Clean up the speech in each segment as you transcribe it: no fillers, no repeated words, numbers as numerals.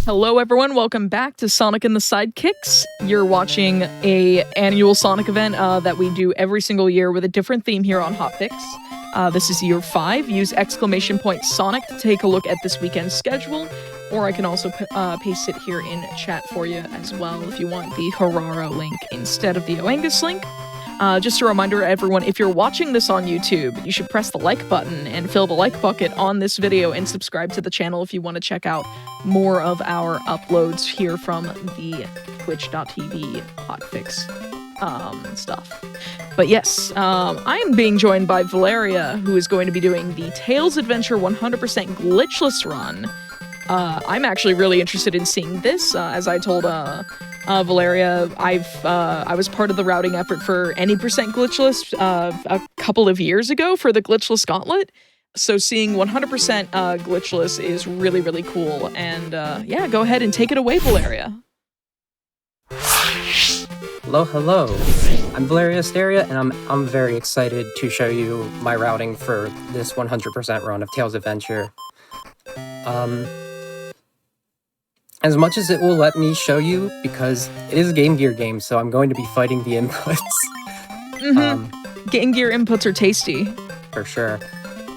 Hello everyone, welcome back to Sonic and the Sidekicks. You're watching a annual Sonic event that we do every single year with a different theme here on Hotfix. This is year 5. Use !Sonic to take a look at this weekend's schedule, or I can also paste it here in chat for you as well if you want the Harara link instead of the Oangus link. Just a reminder to everyone, if you're watching this on YouTube, you should press the like button and fill the like bucket on this video and subscribe to the channel if you want to check out more of our uploads here from the twitch.tv hotfix stuff. But yes, I am being joined by Valeria, who is going to be doing the Tails Adventure 100% glitchless run. I'm actually really interested in seeing this, as I told Valeria, I was part of the routing effort for any percent glitchless a couple of years ago for the glitchless gauntlet. So seeing 100% glitchless is really, really cool. And yeah, go ahead and take it away, Valeria. Hello, hello. I'm valeriaasteria, and I'm very excited to show you my routing for this 100% run of Tails Adventure. As much as it will let me show you, because it is a Game Gear game, so I'm going to be fighting the inputs. Game Gear inputs are tasty. For sure.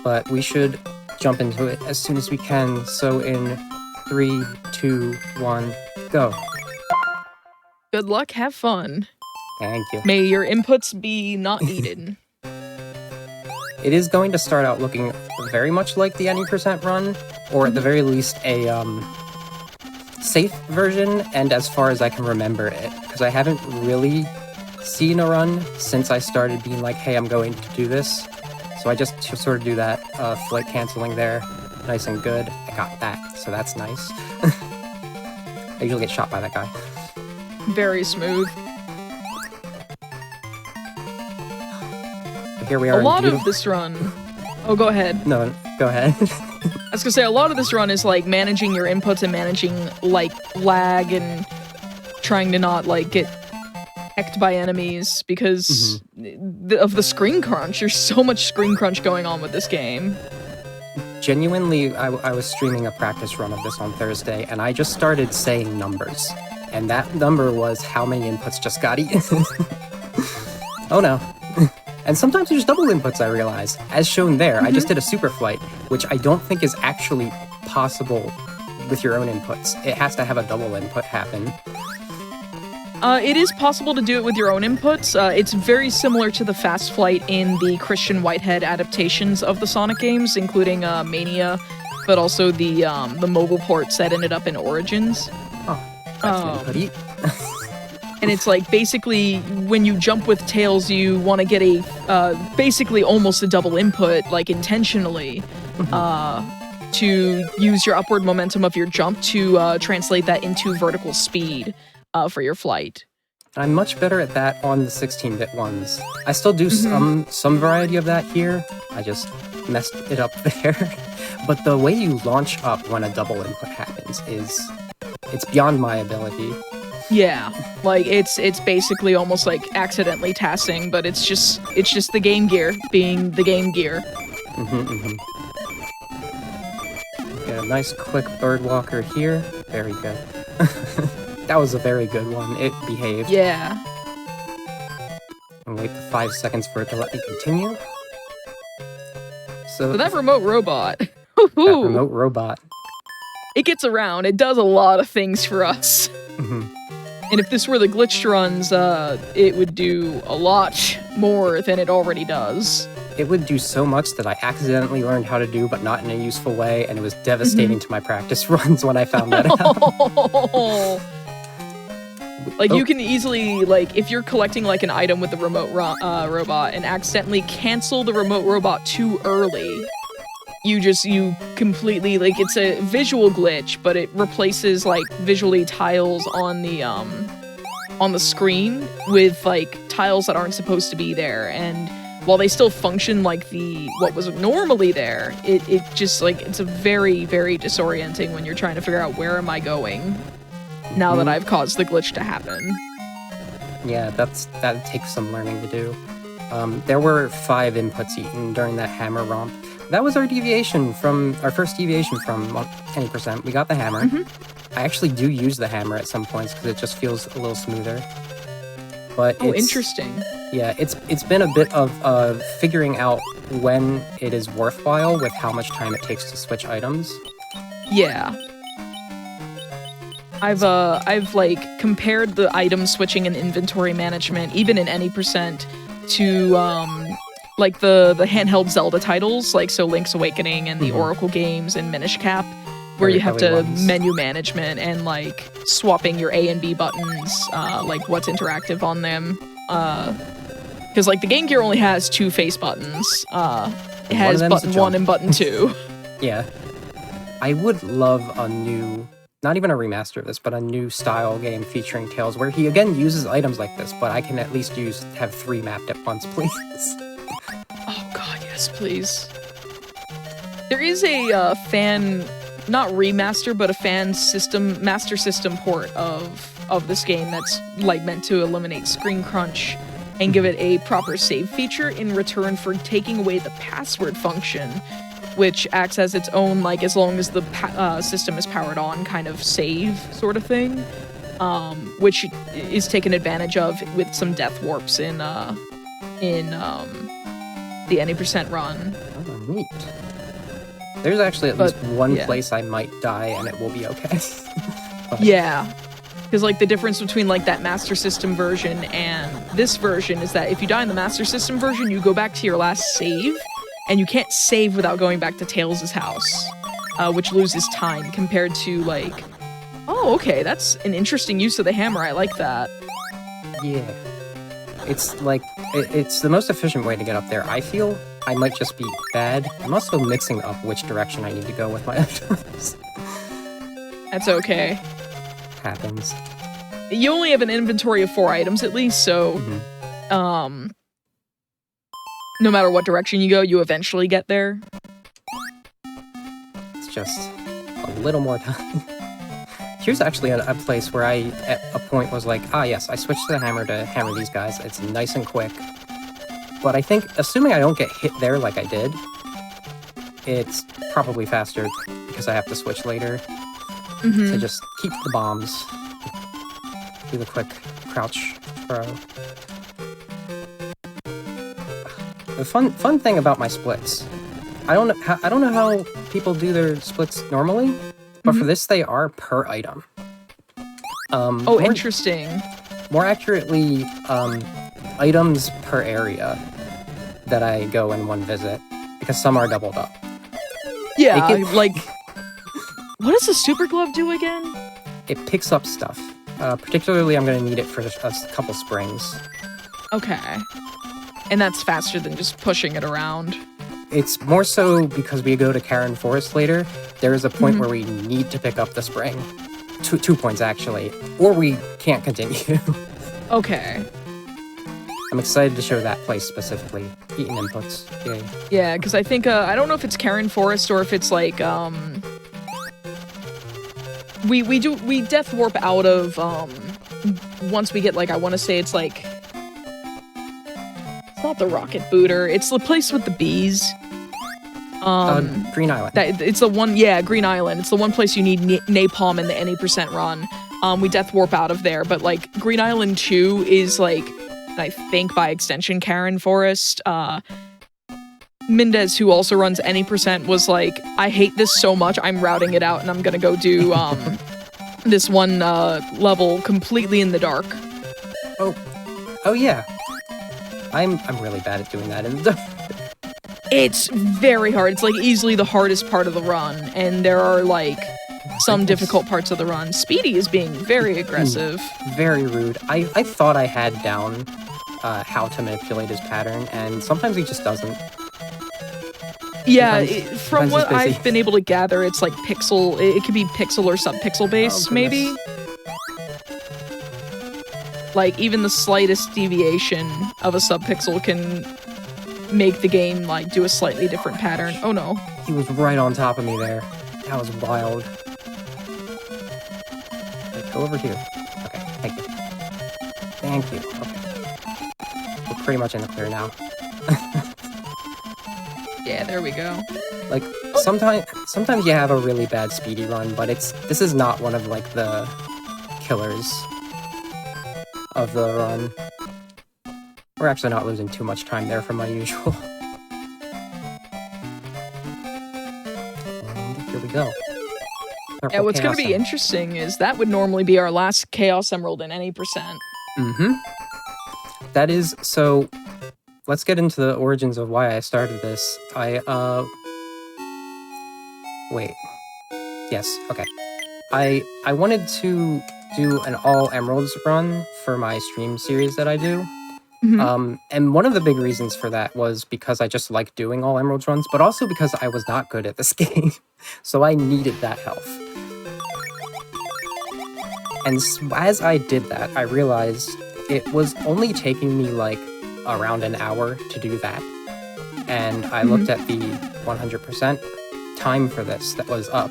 But we should jump into it as soon as we can. So in 3, 2, 1, go. Good luck, have fun. Thank you. May your inputs be not eaten. It is going to start out looking very much like the any percent run, or at the very least a safe version, and as far as I can remember it, because I haven't really seen a run since I started being like, hey, I'm going to do this. So I just sort of do that flight canceling there, nice and good. I got that, so that's nice. I usually get shot by that guy. Very smooth. But here we are. A lot of this run. Oh, go ahead. No, go ahead. I was gonna say, a lot of this run is like managing your inputs and managing like lag and trying to not like get hecked by enemies because of the screen crunch. There's so much screen crunch going on with this game. Genuinely, I was streaming a practice run of this on Thursday, and I just started saying numbers. And that number was how many inputs just got eaten. Oh no. And sometimes there's double inputs, I realize. As shown there, I just did a super flight, which I don't think is actually possible with your own inputs. It has to have a double input happen. It is possible to do it with your own inputs. It's very similar to the fast flight in the Christian Whitehead adaptations of the Sonic games, including Mania, but also the mobile ports that ended up in Origins. Oh, that's an input. And it's like, basically, when you jump with Tails, you want to get a, basically almost a double input, like intentionally, to use your upward momentum of your jump to translate that into vertical speed for your flight. I'm much better at that on the 16-bit ones. I still do some variety of that here. I just messed it up there. But the way you launch up when a double input happens it's beyond my ability. Yeah, like it's basically almost like accidentally tassing, but it's just the Game Gear being the Game Gear. Get a nice quick bird walker here. Very good. That was a very good one. It behaved. Yeah. And wait the 5 seconds for it to let me continue. So that remote robot. That remote robot. It gets around. It does a lot of things for us. And if this were the glitched runs, it would do a lot more than it already does. It would do so much that I accidentally learned how to do, but not in a useful way, and it was devastating to my practice runs when I found that out. Like, you can easily, like, if you're collecting, like, an item with the remote robot and accidentally cancel the remote robot too early, you completely, like, it's a visual glitch, but it replaces, like, visually tiles on the screen with, like, tiles that aren't supposed to be there, and while they still function like what was normally there, it just, like, it's a very, very disorienting when you're trying to figure out where am I going now that I've caused the glitch to happen. Yeah, that takes some learning to do. There were 5 inputs eaten during that hammer romp. That was our deviation from, our first deviation from any percent. We got the hammer. I actually do use the hammer at some points because it just feels a little smoother. But interesting. Yeah, it's been a bit of figuring out when it is worthwhile with how much time it takes to switch items. Yeah. I've like compared the item switching and inventory management, even in any percent, to like the handheld Zelda titles, like so Link's Awakening and the Oracle games and Minish Cap, where you have to menu management and like swapping your A and B buttons, like what's interactive on them. Because like the Game Gear only has 2 face buttons. It has button 1 and button 2. Yeah. I would love a new, not even a remaster of this, but a new style game featuring Tails where he again uses items like this, but I can at least have 3 mapped at once, please. Oh god, yes, please. There is a fan, not remaster, but a Master System port of this game that's like meant to eliminate screen crunch and give it a proper save feature in return for taking away the password function, which acts as its own, like, as long as the system is powered on kind of save sort of thing, which is taken advantage of with some death warps in the any percent run. Oh, neat. There's actually at least one place I might die and it will be okay. Yeah. Because, like, the difference between, like, that Master System version and this version is that if you die in the Master System version, you go back to your last save, and you can't save without going back to Tails' house, which loses time compared to, like... Oh, okay, that's an interesting use of the hammer. I like that. Yeah. It's, like, it's the most efficient way to get up there. I feel I might just be bad. I'm also mixing up which direction I need to go with my items. That's okay. Happens. You only have an inventory of 4 items at least, so no matter what direction you go, you eventually get there. It's just a little more time. Here's actually a place where I, at a point, was like, ah yes, I switched to the hammer to hammer these guys. It's nice and quick. But I think, assuming I don't get hit there like I did, it's probably faster because I have to switch later. To just keep the bombs. Do the quick crouch throw. The fun thing about my splits, I don't know how people do their splits normally, but for this they are per item. Interesting. More accurately, items per area that I go in one visit, because some are doubled up. Yeah, like... What does the super glove do again? It picks up stuff. Particularly, I'm going to need it for a couple springs. Okay. And that's faster than just pushing it around. It's more so because we go to Karen Forest later. There is a point where we need to pick up the spring. 2 points, actually. Or we can't continue. Okay. I'm excited to show that place specifically. Eating inputs. Yay. Yeah, because I think, I don't know if it's Karen Forest or if it's like, We death warp out of, once we get, like, I want to say it's, like... It's not the rocket booter. It's the place with the bees. Green Island. It's the one, yeah, Green Island. It's the one place you need napalm in the any percent run. We death warp out of there, but, like, Green Island 2 is, like, I think by extension Karen Forest, Mendez, who also runs any percent, was like, I hate this so much, I'm routing it out, and I'm gonna go do, this one, level completely in the dark. Oh yeah. I'm really bad at doing that in the dark. It's very hard. It's, like, easily the hardest part of the run, and there are, like, some difficult parts of the run. Speedy is being very aggressive. Very rude. I thought I had down, how to manipulate his pattern, and sometimes he just doesn't. Yeah, from what I've been able to gather, it's like pixel, it could be pixel or sub-pixel based, maybe? Like, even the slightest deviation of a sub-pixel can make the game, like, do a slightly different pattern. Oh no. He was right on top of me there. That was wild. Right, go over here. Okay, thank you. Thank you. Okay. We're pretty much in the clear now. Yeah, there we go. Like, sometimes you have a really bad speedy run, but this is not one of, like, the killers of the run. We're actually not losing too much time there from my usual. And here we go. Yeah, what's going to be Chaos interesting is that would normally be our last Chaos Emerald in any percent. Mm-hmm. That is, so let's get into the origins of why I started this. Wait. Yes, okay. I wanted to do an all emeralds run for my stream series that I do. And one of the big reasons for that was because I just like doing all emeralds runs, but also because I was not good at this game. So I needed that health. And as I did that, I realized it was only taking me like around an hour to do that. And I looked at the 100% time for this that was up.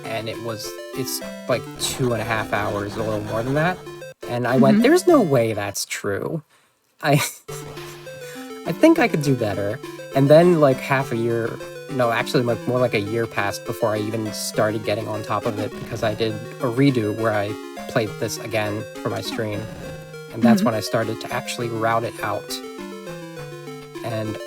And it's like 2.5 hours, a little more than that. And I went, there's no way that's true. I think I could do better. And then like half a year, no, actually like more like a year passed before I even started getting on top of it, because I did a redo where I played this again for my stream. And that's when I started to actually route it out. And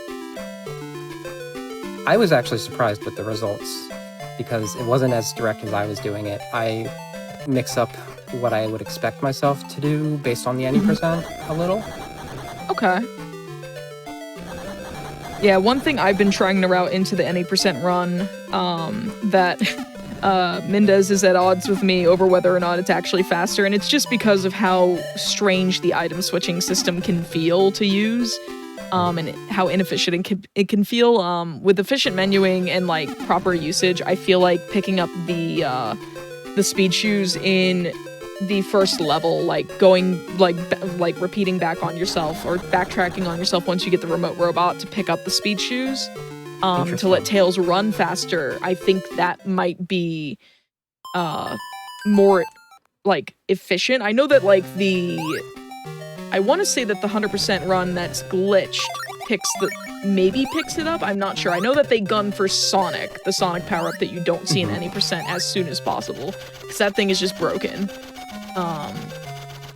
I was actually surprised with the results, because it wasn't as direct as I was doing it. I mix up what I would expect myself to do based on the any percent a little. Okay. Yeah, one thing I've been trying to route into the any percent run that Mendez is at odds with me over whether or not it's actually faster, and it's just because of how strange the item switching system can feel to use, and how inefficient it can feel. With efficient menuing and like proper usage, I feel like picking up the speed shoes in the first level, like going like repeating back on yourself or backtracking on yourself once you get the remote robot to pick up the speed shoes, to let Tails run faster. I think that might be more like efficient. I know that like I want to say that the 100% run that's glitched maybe picks it up. I'm not sure. I know that they gun for Sonic, the Sonic power-up that you don't see in any percent as soon as possible, because that thing is just broken.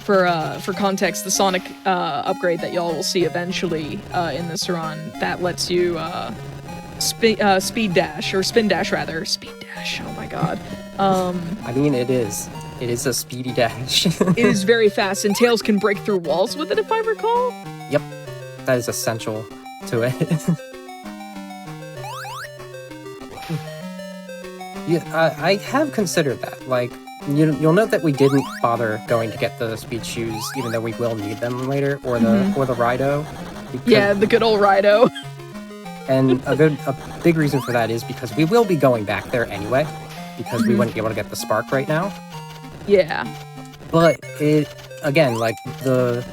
For context, the Sonic upgrade that y'all will see eventually in this run, that lets you speed dash, or spin dash rather. Speed dash, oh my god. I mean, it is a speedy dash. It is very fast, and Tails can break through walls with it, if I recall. Yep, that is essential to it. Yeah, I have considered that. Like, you'll note that we didn't bother going to get the speed shoes, even though we will need them later, or the Rido. Yeah, the good old Rido. And a big reason for that is because we will be going back there anyway, because we wouldn't be able to get the spark right now. Yeah. But it, again, like the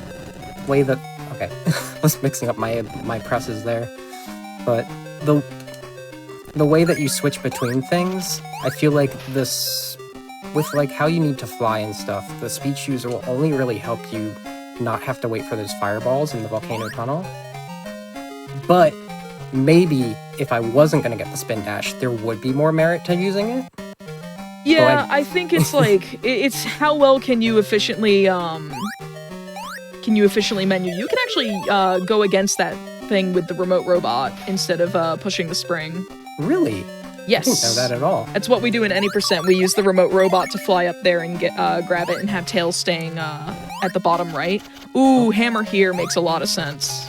way that, okay, I was mixing up my presses there, but the way that you switch between things, I feel like this, with like how you need to fly and stuff, the speed shoes will only really help you not have to wait for those fireballs in the volcano tunnel. But maybe if I wasn't going to get the spin dash, there would be more merit to using it. Yeah, I think it's like, it's how well can you efficiently menu. You can actually go against that thing with the remote robot instead of pushing the spring. Really? Yes. I didn't know that at all. That's what we do in any percent. We use the remote robot to fly up there and grab it, and have Tails staying at the bottom right. Ooh, hammer here makes a lot of sense.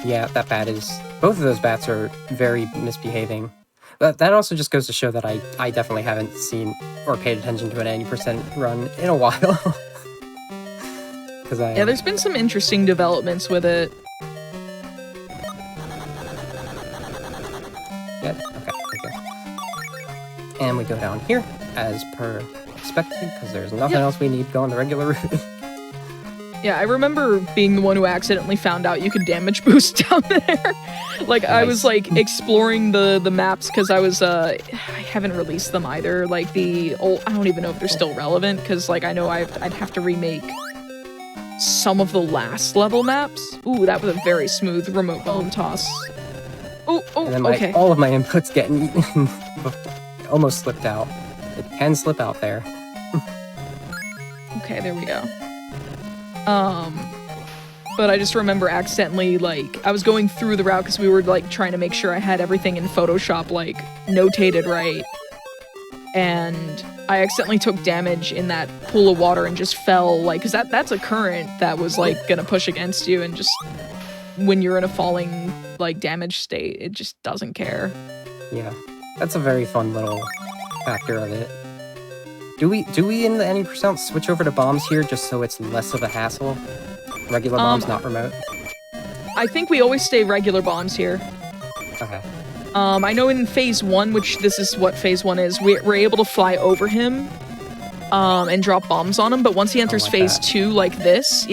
Yeah, that bat is... Both of those bats are very misbehaving. But that also just goes to show that I definitely haven't seen or paid attention to an 90% run in a while. Yeah, there's been some interesting developments with it. Yeah, okay. And we go down here, as per expected, because there's nothing else we need going the regular route. Yeah, I remember being the one who accidentally found out you could damage boost down there. Like, nice. I was, like, exploring the maps, because I haven't released them either. Like, the old, I don't even know if they're still relevant, because, like, I know I'd have to remake some of the last level maps. Ooh, that was a very smooth remote bone toss. And then okay. all of my inputs getting eaten. It almost slipped out. It can slip out there. Okay, there we go. But I just remember accidentally, like, I was going through the route because we were, like, trying to make sure I had everything in Photoshop, like, notated right. And I accidentally took damage in that pool of water and just fell, like, because that's a current that was, like, gonna push against you, and just when you're in a falling, like, damage state, it just doesn't care. Yeah, that's a very fun little factor of it. Do we in the any percent switch over to bombs here just so it's less of a hassle? Regular bombs, not remote? I think we always stay regular bombs here. Okay. I know in phase 1, which this is what phase 1 is, we're able to fly over him and drop bombs on him, but once he enters phase 2 like this,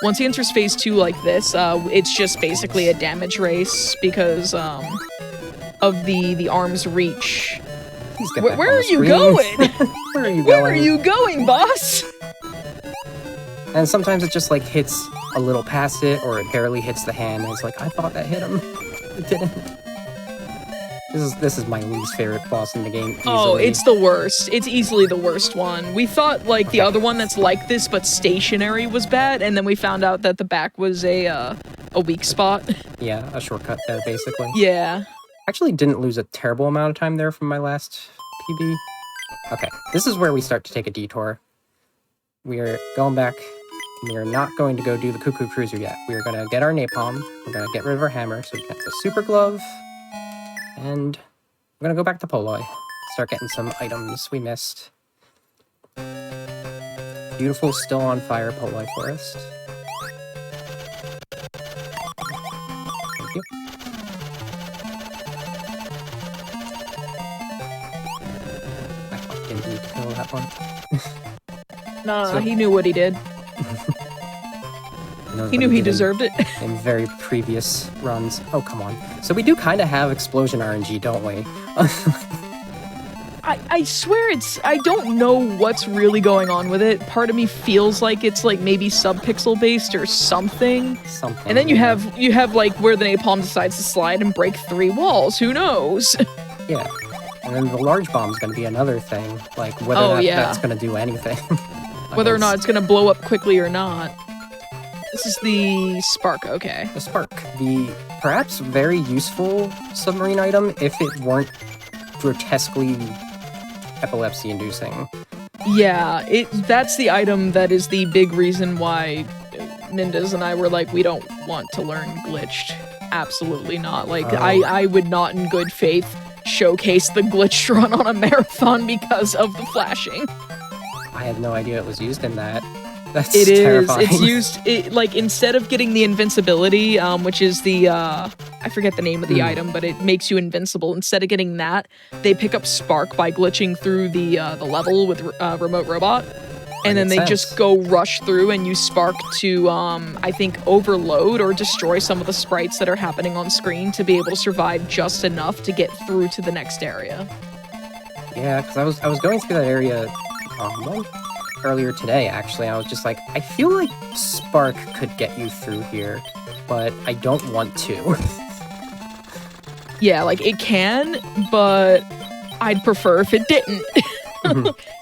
once he enters phase 2 like this, it's just basically a damage race because of the arm's reach. Where are you going? Where are you going? Where are you going, boss? And sometimes it just like hits a little past it, or it barely hits the hand, and it's like, I thought that hit him. It didn't. This is my least favorite boss in the game, easily. Oh, it's the worst. It's easily the worst one. We thought, like, the other one that's like this but stationary was bad, and then we found out that the back was a weak spot. Yeah, a shortcut there, basically. Yeah. Actually didn't lose a terrible amount of time there from my last PB. Okay, this is where we start to take a detour. We're going back. We are not going to go do the Cuckoo Cruiser yet. We are going to get our napalm. We're going to get rid of our hammer so we can get the super glove. And we're going to go back to Poloi. Start getting some items we missed. Beautiful, still on fire Poloi Forest. Thank you. I didn't need to kill that one. Nah, he knew what he did. He knew he deserved it. In very previous runs. Oh, come on. So we do kind of have explosion RNG, don't we? I swear I don't know what's really going on with it. Part of me feels like it's like maybe sub-pixel based or something. And then you have like where the napalm decides to slide and break 3 walls. Who knows? Yeah. And then the large bomb's going to be another thing. Like whether that's going to do anything. Whether or not it's going to blow up quickly or not. This is the Spark, okay. The Spark. The perhaps very useful submarine item if it weren't grotesquely epilepsy-inducing. Yeah, that's the item that is the big reason why Nindas and I were like, we don't want to learn glitched. Absolutely not. Like, I would not in good faith showcase the glitched run on a marathon because of the flashing. I had no idea it was used in that. That's terrifying. It's used, like, instead of getting the invincibility, which is the, I forget the name of the item, but it makes you invincible. Instead of getting that, they pick up Spark by glitching through the level with Remote Robot. And then they just go rush through and use Spark to, I think, overload or destroy some of the sprites that are happening on screen to be able to survive just enough to get through to the next area. Yeah, because I was going through that area earlier today, actually. I was just like, I feel like Spark could get you through here, but I don't want to. Yeah, like, it can, but I'd prefer if it didn't.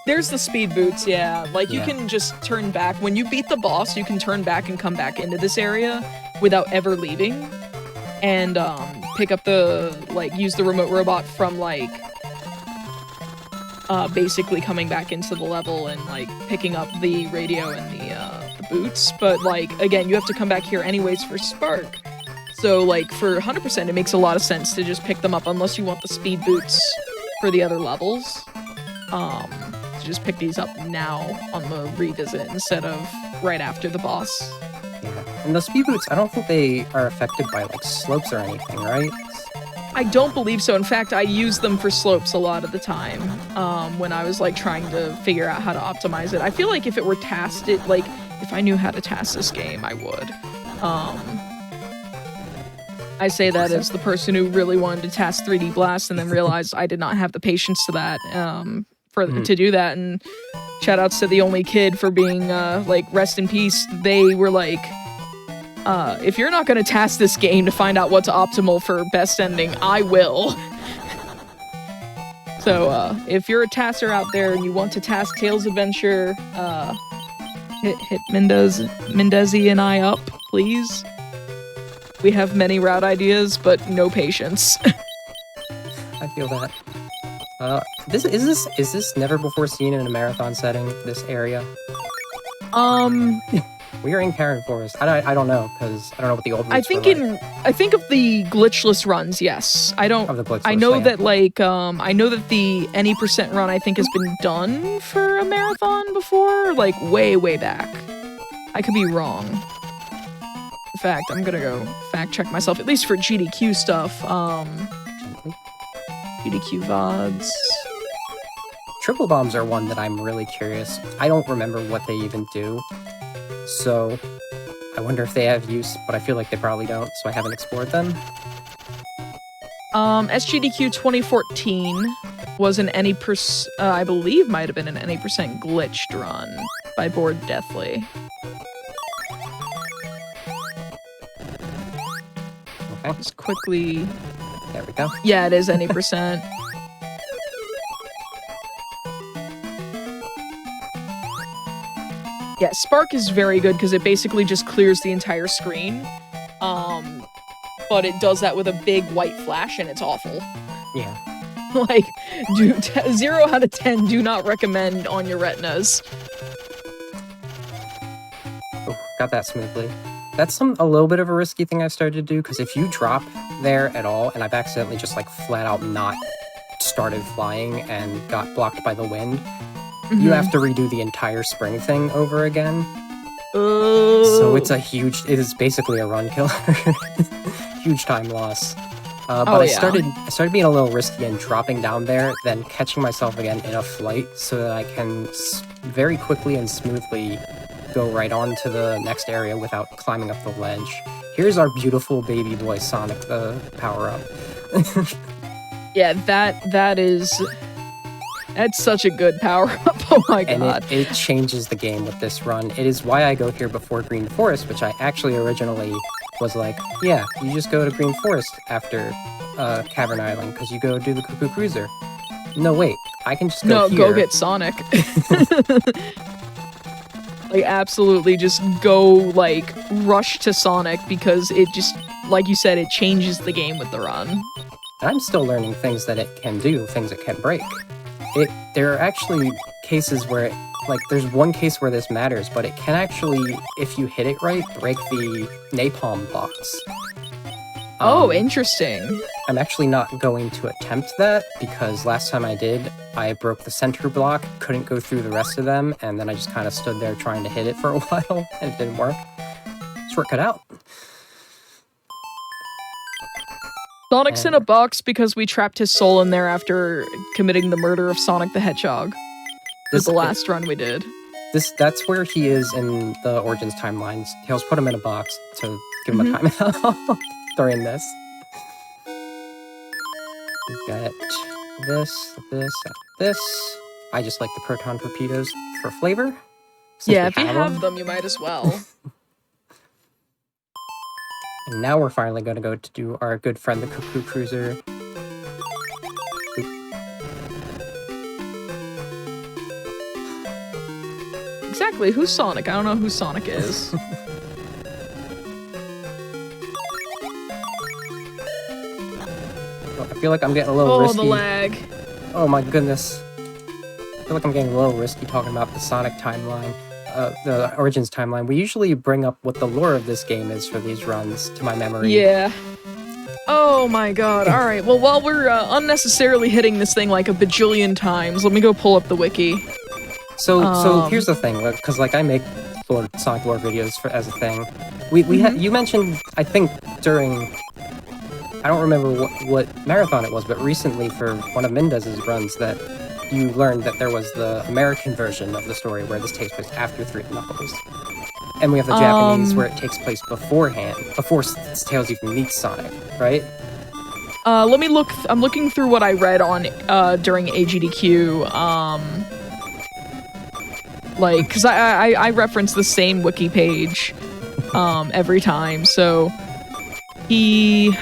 There's the speed boots, yeah. Like, you can just turn back. When you beat the boss, you can turn back and come back into this area without ever leaving. And, pick up use the remote robot from, like, basically coming back into the level and, like, picking up the radio and the boots. But, like, again, you have to come back here anyways for Spark. So, like, for 100%, it makes a lot of sense to just pick them up unless you want the speed boots for the other levels. To just pick these up now on the revisit instead of right after the boss. Yeah, and the speed boots, I don't think they are affected by, like, slopes or anything, right? I don't believe so. In fact, I use them for slopes a lot of the time, when I was, like, trying to figure out how to optimize it. I feel like if it were tasked, if I knew how to task this game, I would. I say that as the person who really wanted to task 3D Blast and then realized I did not have the patience to that, to do that. And shout outs to the only kid for being, like, rest in peace. They were like, if you're not going to task this game to find out what's optimal for best ending, I will. So, if you're a tasser out there and you want to task Tails Adventure, hit Mendezi and I up, please. We have many route ideas, but no patience. I feel that. Is this never before seen in a marathon setting, this area? We are in Karen Forest. I don't know, because I don't know what the old routes were like. I think of the glitchless runs, yes. I don't. Of the glitchless, I know yeah. that I know that the any percent run I think has been done for a marathon before, like way back. I could be wrong. In fact, I'm gonna go fact check myself, at least for GDQ stuff. GDQ VODs. Triple bombs are one that I'm really curious. I don't remember what they even do. So, I wonder if they have use, but I feel like they probably don't, so I haven't explored them. SGDQ 2014 was an I believe might have been an any percent glitched run by Bored Deathly. Okay. Just quickly... There we go. Yeah, it is any percent. Yeah, Spark is very good because it basically just clears the entire screen. But it does that with a big white flash and it's awful. Yeah. Like, 0 out of 10 do not recommend on your retinas. Oh, got that smoothly. That's a little bit of a risky thing I've started to do, because if you drop there at all, and I've accidentally just like flat out not started flying and got blocked by the wind, you have to redo the entire spring thing over again. So it is basically a run killer. Huge time loss. But I started being a little risky and dropping down there, then catching myself again in a flight so that I can very quickly and smoothly go right on to the next area without climbing up the ledge. Here's our beautiful baby boy Sonic the power-up. Yeah, that's such a good power-up, oh my god. And it changes the game with this run. It is why I go here before Green Forest, which I actually originally was like, yeah, you just go to Green Forest after Cavern Island, because you go do the Cuckoo Cruiser. No, wait, I can just go here. No, go get Sonic. Like, absolutely just go, like, rush to Sonic, because it just, like you said, it changes the game with the run. And I'm still learning things that it can do, things it can break. There are actually cases where, there's one case where this matters, but it can actually, if you hit it right, break the napalm blocks. Oh, interesting. I'm actually not going to attempt that, because last time I did, I broke the center block, couldn't go through the rest of them, and then I just kind of stood there trying to hit it for a while, and it didn't work. Just work it out. Sonic's in a box because we trapped his soul in there after committing the murder of Sonic the Hedgehog. This is the last run we did. That's where he is in the Origins timelines. Tails put him in a box to give him a timeout during this. We got this, this. I just like the proton torpedoes for flavor. Yeah, if you have them, you might as well. And now we're finally going to go to do our good friend, the Cuckoo Cruiser. Exactly, who's Sonic? I don't know who Sonic is. I feel like I'm getting a little risky. Oh, the lag. Oh my goodness. I feel like I'm getting a little risky talking about the Sonic timeline. The Origins timeline. We usually bring up what the lore of this game is for these runs, to my memory. Yeah. Oh my god, alright. Well, while we're unnecessarily hitting this thing like a bajillion times, let me go pull up the wiki. So here's the thing, because I make Sonic lore videos as a thing. You mentioned, I think during, I don't remember what marathon it was, but recently for one of Mendez's runs that you learned that there was the American version of the story where this takes place after Three Knuckles. And we have the Japanese where it takes place beforehand, before Tails even meets Sonic, right? Let me look. I'm looking through what I read on during AGDQ. Because I reference the same wiki page. every time. So it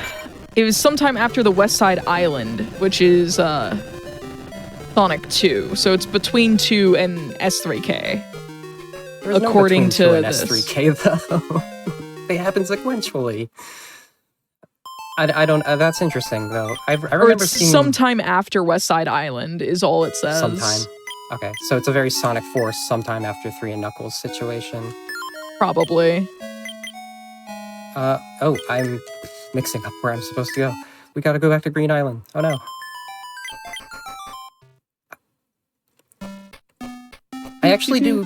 was sometime after the West Side Island, which is Sonic 2. So it's between 2 and S3K. There's according no to 2 and this. S3K though. They happen sequentially. I don't. That's interesting though. I remember seeing sometime after West Side Island is all it says. sometime. Okay, so it's a very Sonic Force sometime after 3 and Knuckles situation. Probably. Oh, I'm mixing up where I'm supposed to go. We gotta go back to Green Island. Oh no. I actually do,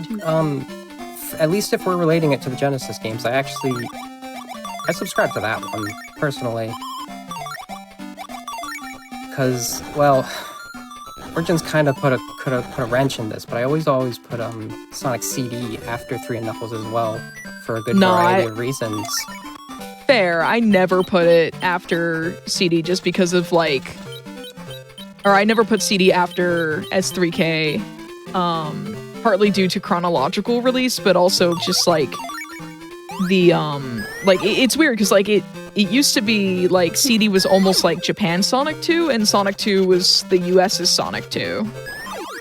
at least if we're relating it to the Genesis games, I subscribe to that one, personally. Because, well, Origins kind of put a wrench in this, but I always put Sonic CD after 3 and Knuckles as well, for a good variety of reasons. Fair. I never put it after CD just because of, like... Or I never put CD after S3K, partly due to chronological release, but also just, like, the, like, it's weird, because, like, it used to be, like, CD was almost like Japan's Sonic 2, and Sonic 2 was the US's Sonic 2.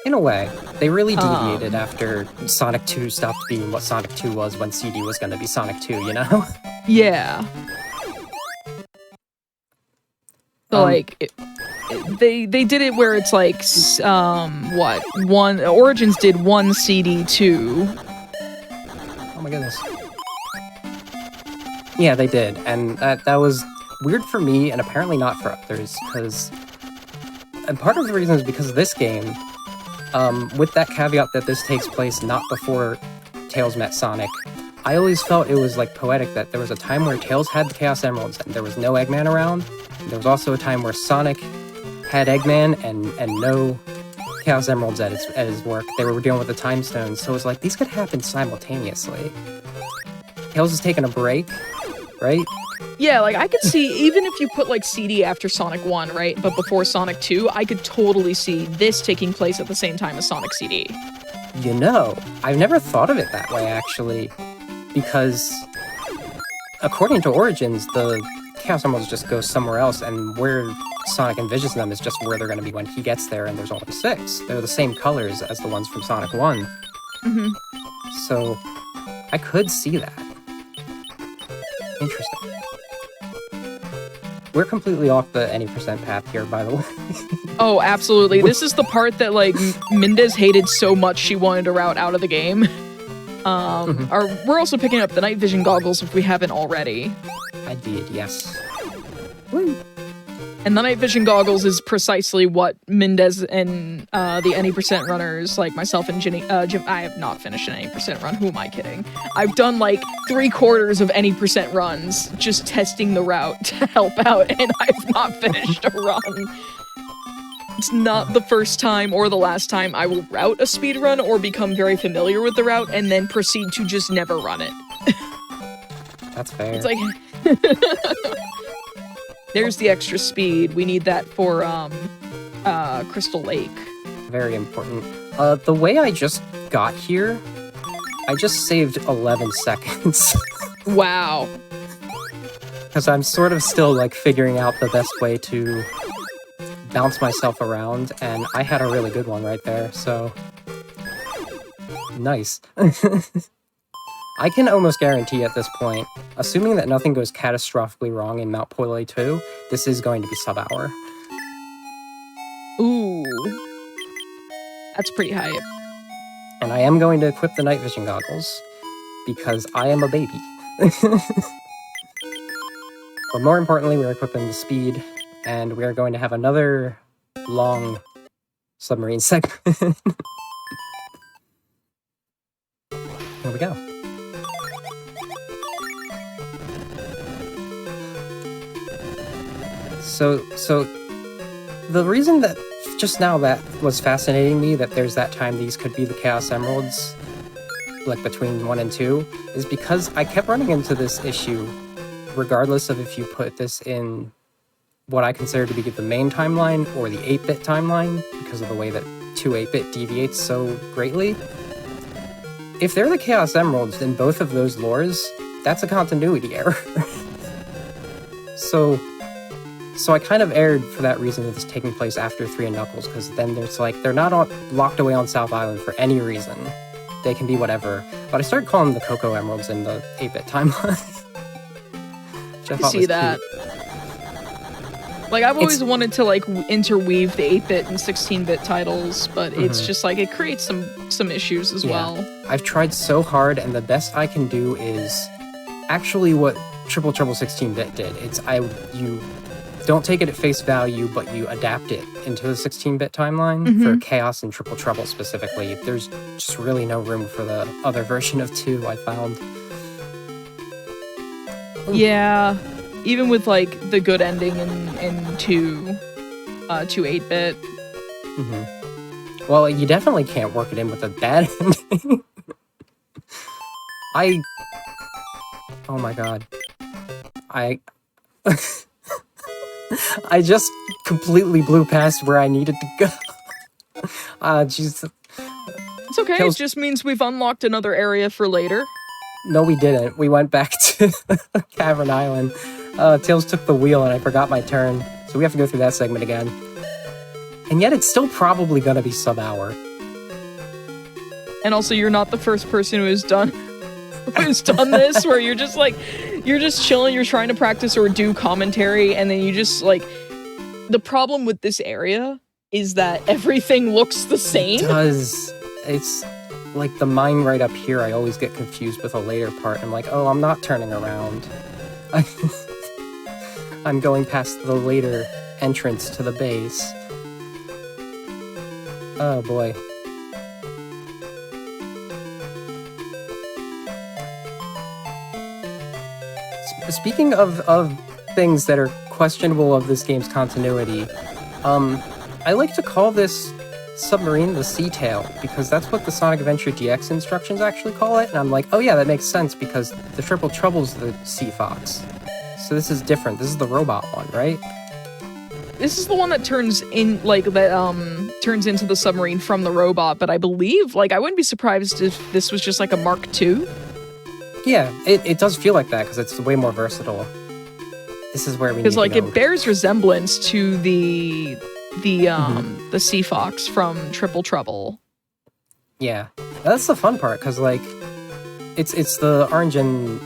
In a way. They really deviated after Sonic 2 stopped being what Sonic 2 was when CD was going to be Sonic 2, you know? Yeah. So, like, they did it where it's like, Origins did 1 CD, 2. Oh my goodness. Yeah, they did, and that was weird for me, and apparently not for others, and part of the reason is because of this game, with that caveat that this takes place not before Tails met Sonic, I always felt it was, like, poetic that there was a time where Tails had the Chaos Emeralds and there was no Eggman around, and there was also a time where Sonic had Eggman and no Chaos Emeralds at his work. They were dealing with the Time Stones, so it was like, these could happen simultaneously. Tails is taking a break, right? Yeah, like, I could see, even if you put, like, CD after Sonic 1, right, but before Sonic 2, I could totally see this taking place at the same time as Sonic CD. You know, I've never thought of it that way, actually, because according to Origins, the Chaos Emeralds just go somewhere else, and where Sonic envisions them is just where they're going to be when he gets there, and there's only 6. They're the same colors as the ones from Sonic 1. Mm-hmm. So, I could see that. Interesting. We're completely off the any percent path here, by the way. Oh, absolutely. This is the part that, like, Mendez hated so much she wanted to route out of the game. We're also picking up the night vision goggles if we haven't already. I did, yes. Woo. And the night vision goggles is precisely what Mendez and the any percent runners, like myself and Jim, I have not finished an any percent run. Who am I kidding? I've done like 3/4 of any percent runs, just testing the route to help out, and I've not finished a run. It's not the first time or the last time I will route a speed run or become very familiar with the route and then proceed to just never run it. That's fair. It's like... There's the extra speed. We need that for, Crystal Lake. Very important. The way I just got here, I just saved 11 seconds. Wow. Because I'm sort of still, like, figuring out the best way to bounce myself around, and I had a really good one right there, so... Nice. I can almost guarantee at this point, assuming that nothing goes catastrophically wrong in Mount Poile 2, this is going to be sub-hour. Ooh. That's pretty hype. And I am going to equip the night vision goggles, because I am a baby. But more importantly, we're equipping the speed, and we are going to have another long submarine segment. Here we go. So the reason that just now that was fascinating me, that there's that time these could be the Chaos Emeralds, like between 1 and 2, is because I kept running into this issue, regardless of if you put this in what I consider to be the main timeline or the 8-bit timeline, because of the way that 2 8-bit deviates so greatly. If they're the Chaos Emeralds in both of those lores, that's a continuity error. So I kind of erred for that reason that it's taking place after 3 and Knuckles, because then there's like, they're not locked away on South Island for any reason. They can be whatever. But I started calling them the Cocoa Emeralds in the 8-bit timeline. I see that. Like, I've always wanted to, like, interweave the 8-bit and 16-bit titles, but it's just, like, it creates some issues as well. I've tried so hard, and the best I can do is actually what Triple Trouble 16-bit did. You don't take it at face value, but you adapt it into the 16-bit timeline for Chaos and Triple Trouble specifically. There's just really no room for the other version of 2, I found. Yeah, even with, like, the good ending in 2 8-bit. Well, you definitely can't work it in with a bad ending. Oh my god. I just completely blew past where I needed to go. Jeez. It's okay, it just means we've unlocked another area for later. No, we didn't. We went back to Cavern Island. Tails took the wheel and I forgot my turn, so we have to go through that segment again. And yet it's still probably gonna be sub-hour. And also, you're not the first person who's done this, where you're just like, you're just chilling, you're trying to practice or do commentary, and then you just, like, the problem with this area is that everything looks the same. It does. It's like the mine right up here, I always get confused with a later part. I'm like, oh, I'm not turning around. I'm going past the later entrance to the base. Oh boy. Speaking of things that are questionable of this game's continuity, I like to call this submarine the Sea Tail, because that's what the Sonic Adventure DX instructions actually call it, and I'm like, oh yeah, that makes sense, because the Triple Trouble's the Sea Fox. So this is different. This is the robot one, right? This is the one that turns in, like, turns into the submarine from the robot, but I believe, like, I wouldn't be surprised if this was just, like, a Mark II. Yeah, it does feel like that, because it's way more versatile. This is where we need to go. Because, like, it bears resemblance to the Sea Fox from Triple Trouble. Yeah, that's the fun part, because, like, it's the orange and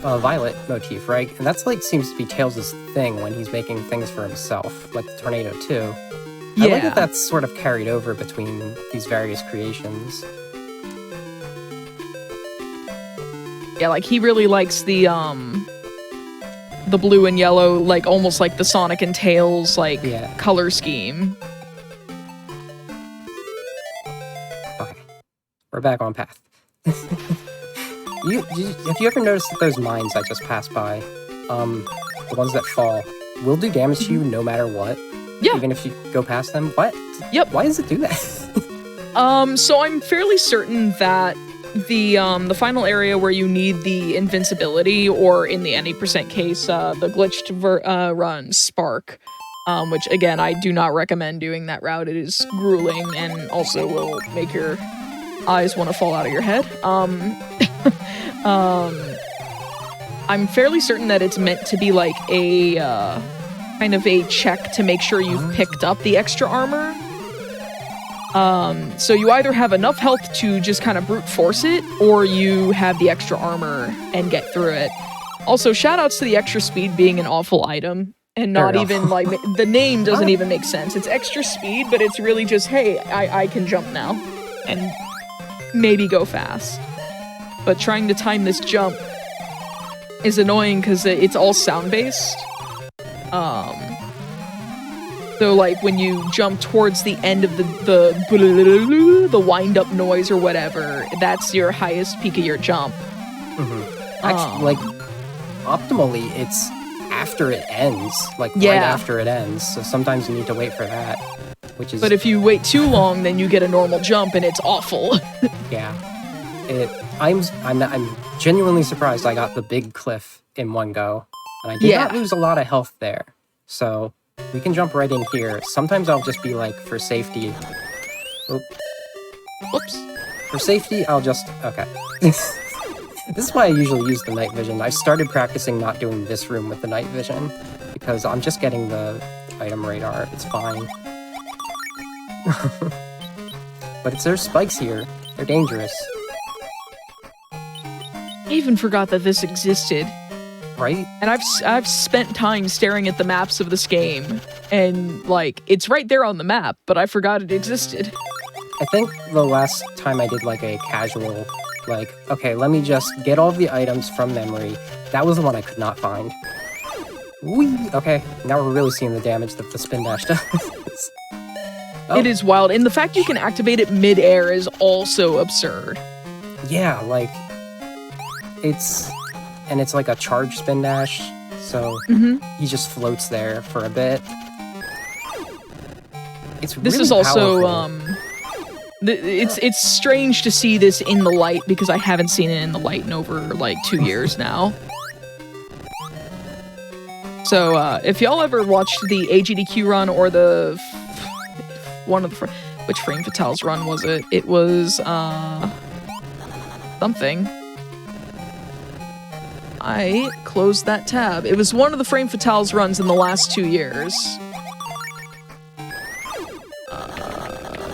violet motif, right? And that's, like, seems to be Tails' thing when he's making things for himself, like the Tornado 2. Yeah. I like that that's sort of carried over between these various creations. Yeah, like, he really likes the blue and yellow, like, almost like the Sonic and Tails, like, color scheme. Okay. We're back on path. Have you ever noticed that those mines I just passed by, the ones that fall, will do damage to you no matter what? Yeah. Even if you go past them? What? Yep. Why does it do that? So I'm fairly certain that the final area where you need the invincibility, or in the any % case, the glitched run, Spark, which, again, I do not recommend doing that route. It is grueling and also will make your eyes want to fall out of your head. I'm fairly certain that it's meant to be like a kind of a check to make sure you've picked up the extra armor. So you either have enough health to just kind of brute force it, or you have the extra armor and get through it. Also, shoutouts to the extra speed being an awful item, and not even, like, the name doesn't even make sense. It's extra speed, but it's really just, hey, I can jump now, and maybe go fast. But trying to time this jump is annoying because it's all sound-based. So, like, when you jump towards the end of the wind-up noise or whatever, that's your highest peak of your jump. Actually, like, optimally, it's after it ends. Like, right after it ends. So sometimes you need to wait for that, which is... But if you wait too long, then you get a normal jump, and it's awful. Yeah. I'm genuinely surprised I got the big cliff in one go. And I did not lose a lot of health there. So... we can jump right in here. Sometimes I'll just be like, for safety... Oops. For safety, I'll just... Okay. This is why I usually use the night vision. I started practicing not doing this room with the night vision, because I'm just getting the item radar. It's fine. But there's spikes here. They're dangerous. I even forgot that this existed. Right? And I've spent time staring at the maps of this game, and, like, it's right there on the map, but I forgot it existed. I think the last time I did, like, a casual, like, okay, let me just get all the items from memory, that was the one I could not find. Whee! Okay, now we're really seeing the damage that the spin dash does. Oh. It is wild, and the fact you can activate it mid-air is also absurd. Yeah, like, it's like a charge spin dash, so he just floats there for a bit. It's This really is also, powerful. it's strange to see this in the light, because I haven't seen it in the light in over, like, 2 years now. So, if y'all ever watched the GDQ run, or the... which Frame Fatale's run was it? It was, something. I closed that tab. It was one of the Frame Fatale's runs in the last 2 years.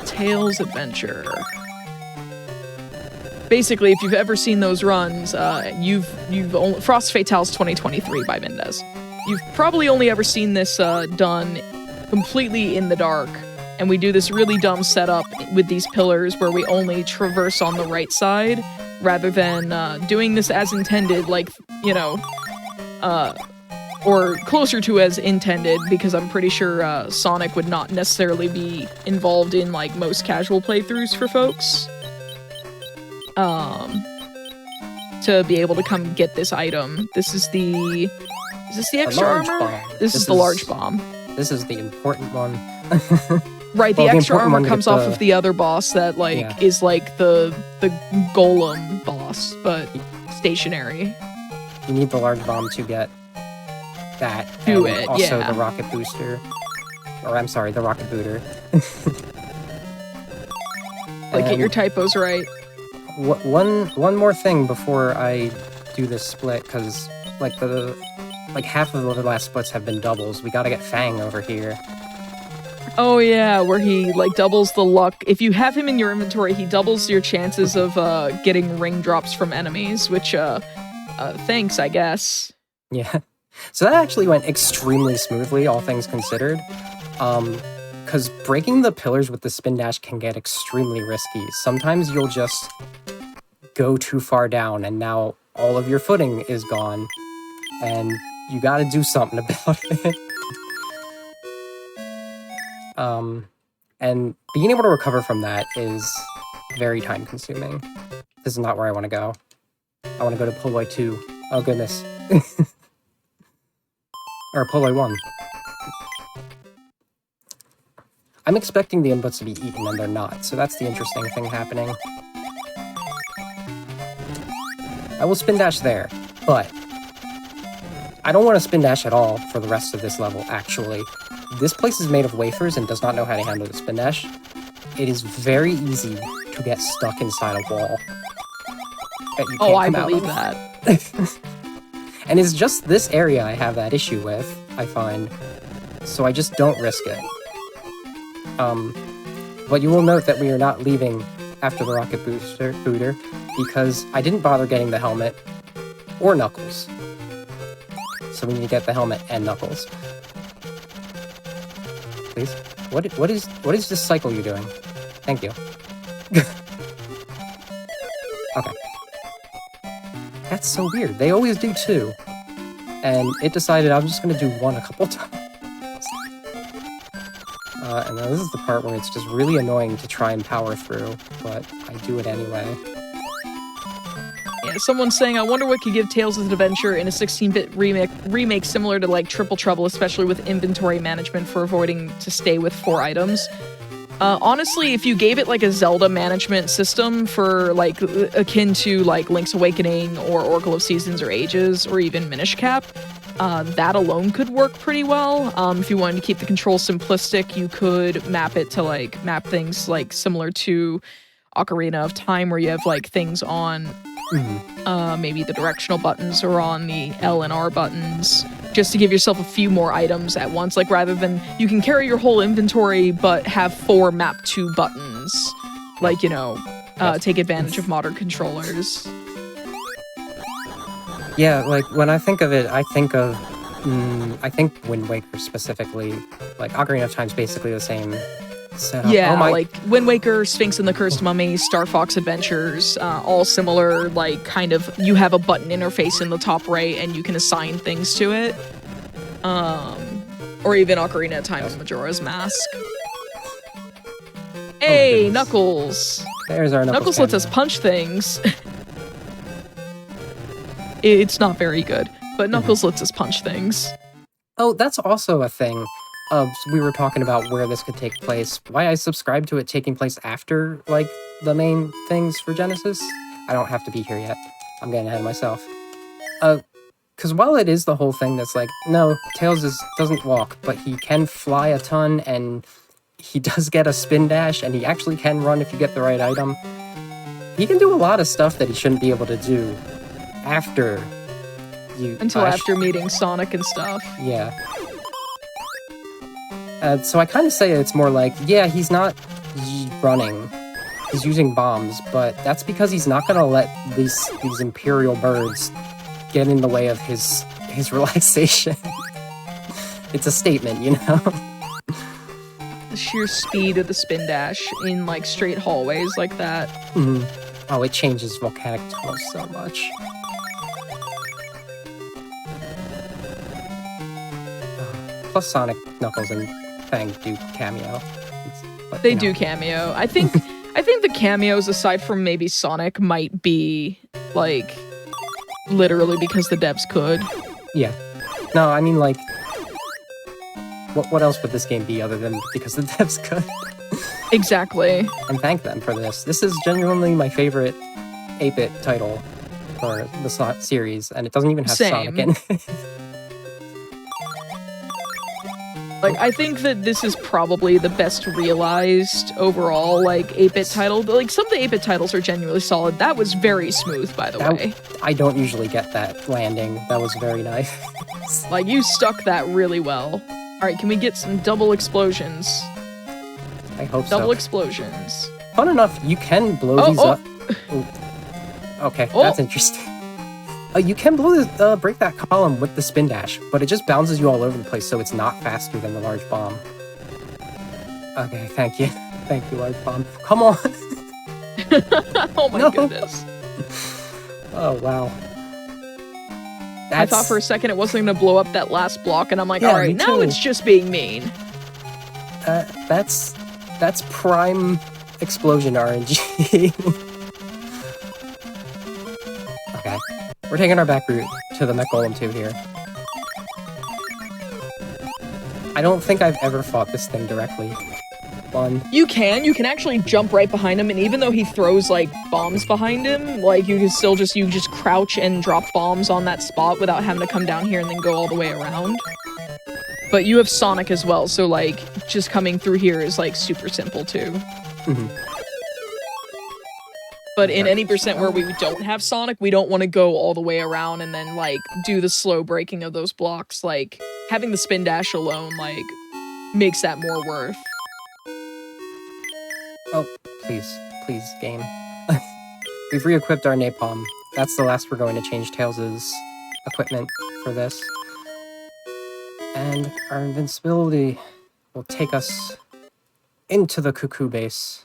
Tails Adventure. Basically, if you've ever seen those runs, you've only... Frost Fatales 2023 by Mendez. You've probably only ever seen this done completely in the dark, and we do this really dumb setup with these pillars where we only traverse on the right side, rather than doing this as intended, like, you know, or closer to as intended, because I'm pretty sure Sonic would not necessarily be involved in, like, most casual playthroughs for folks. To be able to come get this item. This is the... Is this the extra armor? Bomb. This is the large bomb. This is the important one. Right, the Well, extra armor comes off the... of the other boss that, like, is like the golem boss, but stationary. You need the large bomb to get that. Do and it, also yeah. the rocket booster. Or, I'm sorry, the rocket booter. Like, get your typos right. One more thing before I do this split, because, like, half of the last splits have been doubles. We gotta get Fang over here. Oh yeah, where he, like, doubles the luck. If you have him in your inventory, he doubles your chances of getting ring drops from enemies, which, thanks, I guess. Yeah. So that actually went extremely smoothly, all things considered. Because breaking the pillars with the spin dash can get extremely risky. Sometimes you'll just go too far down, and now all of your footing is gone, and you gotta do something about it. And being able to recover from that is very time-consuming. This is not where I want to go. I want to go to Poloy 2. Oh, goodness. Or Poloy 1. I'm expecting the inputs to be eaten, and they're not, so that's the interesting thing happening. I will spin dash there, but I don't want to spin dash at all for the rest of this level, actually. This place is made of wafers and does not know how to handle the spin dash. It is very easy to get stuck inside a wall that you can't I come out believe of. that. And it's just this area I have that issue with, I find, so I just don't risk it. But you will note that we are not leaving after the rocket booter, because I didn't bother getting the helmet or Knuckles. So we need to get the helmet and Knuckles. Please? What is this cycle you're doing? Thank you. Okay. That's so weird. They always do two. And it decided I'm just gonna do one a couple times. And now this is the part where it's just really annoying to try and power through, but I do it anyway. Yeah, someone's saying, I wonder what could give Tales of Adventure in a 16-bit remake similar to, like, Triple Trouble, especially with inventory management for avoiding to stay with 4 items. Honestly, if you gave it, like, a Zelda management system for, like, akin to, like, Link's Awakening or Oracle of Seasons or Ages or even Minish Cap, that alone could work pretty well. If you wanted to keep the controls simplistic, you could map it to, like, map things, like, similar to Ocarina of Time, where you have, like, things on Maybe the directional buttons are on the L and R buttons, just to give yourself a few more items at once. Like, rather than you can carry your whole inventory but have 4 map 2 buttons. Like, you know, take advantage of modern controllers. Yeah, like, when I think of it, I think of, I think Wind Waker specifically. Like, Ocarina of Time's basically the same setup. Yeah, like Wind Waker, Sphinx and the Cursed Mummy, Star Fox Adventures, all similar, like, kind of, you have a button interface in the top right and you can assign things to it. Or even Ocarina of Time and Majora's Mask. Hey, Knuckles! There's our Knuckles. Knuckles lets us punch things. It's not very good, but Knuckles lets us punch things. Oh, that's also a thing. We were talking about where this could take place. Why I subscribe to it taking place after, like, the main things for Genesis? I don't have to be here yet. I'm getting ahead of myself. Because while it is the whole thing that's like, no, Tails doesn't walk, but he can fly a ton, and he does get a spin dash, and he actually can run if you get the right item. He can do a lot of stuff that he shouldn't be able to do after you... Until after meeting Sonic and stuff. Yeah. So I kind of say it's more like, yeah, he's not running. He's using bombs, but that's because he's not going to let these Imperial birds get in the way of his relaxation. It's a statement, you know? The sheer speed of the spin dash in, like, straight hallways like that. Oh, it changes volcanic tunnels so much. Plus Sonic, Knuckles, and Fang do cameo. But, they do cameo. I think the cameos, aside from maybe Sonic, might be, like, literally because the devs could. Yeah. No, I mean, like, what else would this game be other than because the devs could? Exactly. And thank them for this. This is genuinely my favorite 8-bit title for the Sonic series, and it doesn't even have Sonic in it. Like, I think that this is probably the best realized overall, like, 8-bit title. Like, some of the 8-bit titles are genuinely solid. That was very smooth, by the way. I don't usually get that landing. That was very nice. Like, you stuck that really well. Alright, can we get some double explosions? I hope so. Double explosions. Fun enough, you can blow these up. Ooh. Okay, that's interesting. You can break that column with the spin dash, but it just bounces you all over the place, so it's not faster than the large bomb. Okay, thank you. Thank you, large bomb. Come on! Oh my goodness. Oh, wow. I thought for a second it wasn't going to blow up that last block, and I'm like, alright, now it's just being mean. That's prime explosion RNG. Okay. We're taking our back route to the Mech Golem 2 here. I don't think I've ever fought this thing directly. You can actually jump right behind him, and even though he throws, like, bombs behind him, like, you can still just, you just crouch and drop bombs on that spot without having to come down here and then go all the way around. But you have Sonic as well, so, like, just coming through here is, like, super simple, too. But in any percent where we don't have Sonic, we don't want to go all the way around and then, like, do the slow breaking of those blocks. Like, having the spin dash alone, like, makes that more worth. Oh, please, game. We've re-equipped our napalm. That's the last we're going to change Tails' equipment for this. And our invincibility will take us into the Cuckoo base.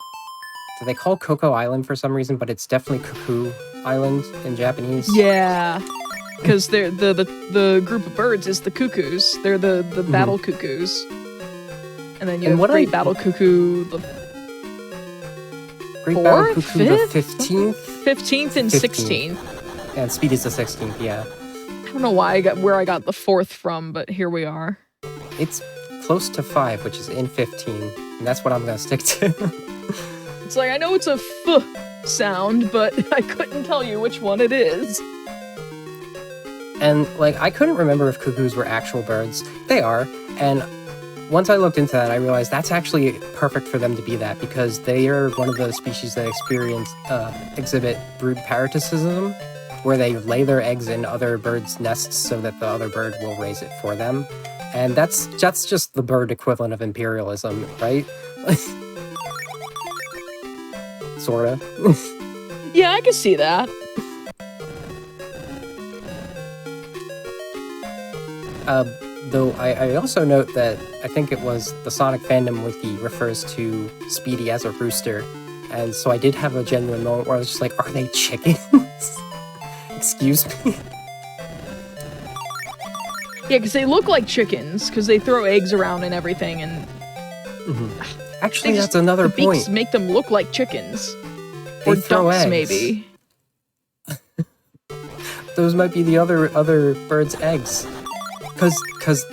So they call Coco Island for some reason, but it's definitely Cuckoo Island in Japanese. Yeah, because they're the group of birds is the cuckoos. They're the battle cuckoos. And then you have Great Battle Cuckoo, the Great Battle Cuckoo, the 15th? 15th and 16th. And Speed is the 16th, yeah. I don't know where I got the 4th from, but here we are. It's close to 5, which is in 15, and that's what I'm gonna stick to. It's like, I know it's a f sound, but I couldn't tell you which one it is. And, like, I couldn't remember if cuckoos were actual birds. They are, and once I looked into that, I realized that's actually perfect for them to be that, because they are one of the species that exhibit brood parasitism, where they lay their eggs in other birds' nests so that the other bird will raise it for them. And that's just the bird equivalent of imperialism, right? Sorta. Yeah, I can see that. Though I also note that I think it was the Sonic Fandom Wiki refers to Speedy as a rooster, and so I did have a genuine moment where I was just like, are they chickens? Excuse me? Yeah, because they look like chickens, because they throw eggs around and everything, and... Actually, that's another the beaks point. make them look like chickens. They Or throw ducks, eggs. maybe. Those might be the other birds' eggs. Because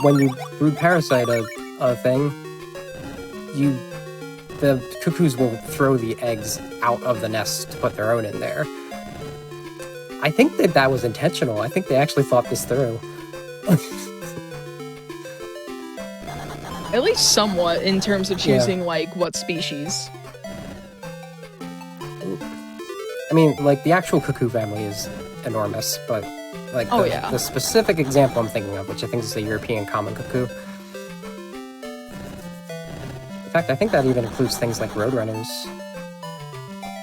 when you brood parasite a thing, the cuckoos will throw the eggs out of the nest to put their own in there. I think that was intentional. I think they actually thought this through. At least somewhat, in terms of choosing, like, what species. I mean, like, the actual cuckoo family is enormous, but, like, the specific example I'm thinking of, which I think is the European common cuckoo. In fact, I think that even includes things like roadrunners,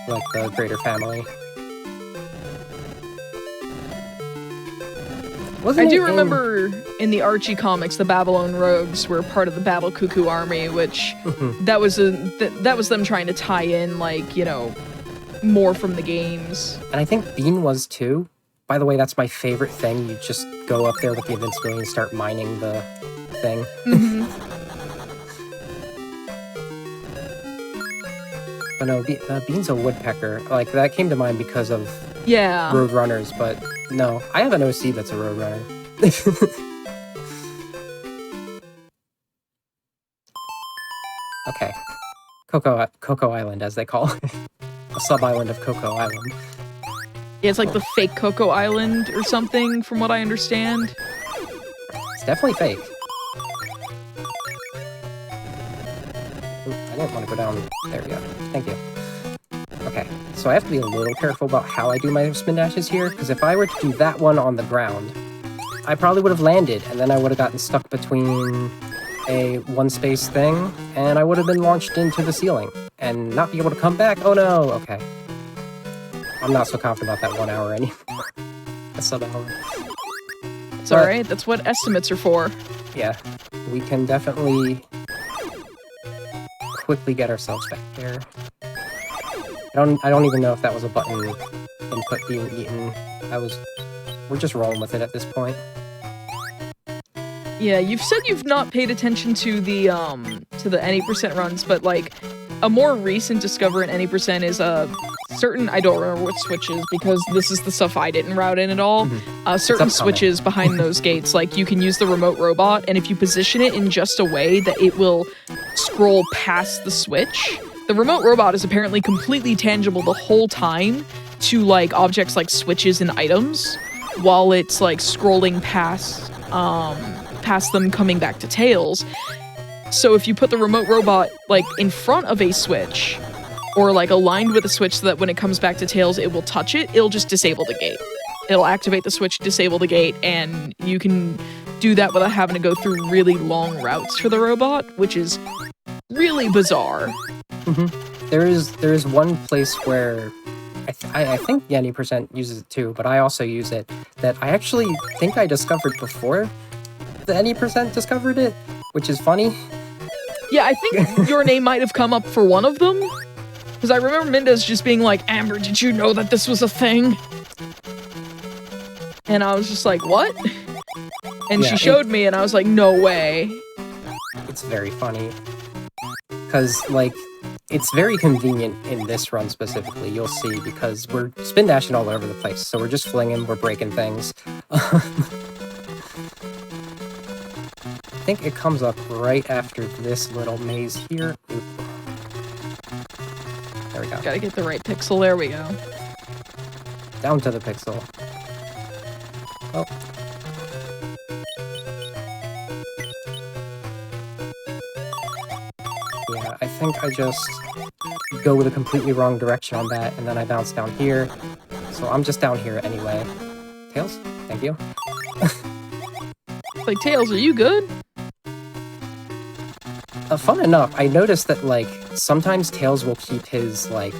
like the greater family. I do remember in the Archie comics, the Babylon Rogues were part of the Battle Cuckoo Army, which that was them trying to tie in, like, you know, more from the games. And I think Bean was too. By the way, that's my favorite thing. You just go up there with the invincibility and start mining the thing. But no, Bean's a woodpecker. Like, that came to mind because of Roadrunners, but no. I have an OC that's a Roadrunner. Okay. Cocoa Island, as they call it. A sub-island of Cocoa Island. Yeah, it's like the fake Cocoa Island or something, from what I understand. It's definitely fake. Ooh, I didn't want to go down. There we go. Thank you. Okay, so I have to be a little careful about how I do my spin dashes here, because if I were to do that one on the ground, I probably would have landed, and then I would have gotten stuck between a one-space thing, and I would have been launched into the ceiling, and not be able to come back. Oh no! Okay. I'm not so confident about that 1 hour anymore. That's sub-hour. It's alright, that's what estimates are for. Yeah, we can definitely quickly get ourselves back there. I don't even know if that was a button input being eaten. We're just rolling with it at this point. Yeah, you've said you've not paid attention to the any percent runs, but like a more recent discovery in any percent is certain, I don't remember what switches because this is the stuff I didn't route in at all. Certain switches behind those gates, like you can use the remote robot, and if you position it in just a way that it will scroll past the switch, the remote robot is apparently completely tangible the whole time to like objects like switches and items, while it's like scrolling past them coming back to Tails. So if you put the remote robot like in front of a switch, or like aligned with a switch so that when it comes back to Tails it will touch it, it'll just disable the gate. It'll activate the switch, disable the gate, and you can do that without having to go through really long routes for the robot, which is really bizarre. There is one place where I think the any percent uses it too, but I also use it, that I actually think I discovered before the any percent discovered it, which is funny. Yeah, I think your name might have come up for one of them, because I remember Mendez just being like, Amber, did you know that this was a thing? And I was just like, what? And she showed me, and I was like, no way. It's very funny. Because, like, it's very convenient in this run specifically, you'll see, because we're spin dashing all over the place. So we're just flinging, we're breaking things. I think it comes up right after this little maze here. Oop. There we go. Gotta get the right pixel, there we go. Down to the pixel. Oh. think I just go with a completely wrong direction on that, and then I bounce down here. So I'm just down here anyway. Tails, thank you. Like, Tails, are you good? Fun enough, I noticed that, like, sometimes Tails will keep his, like,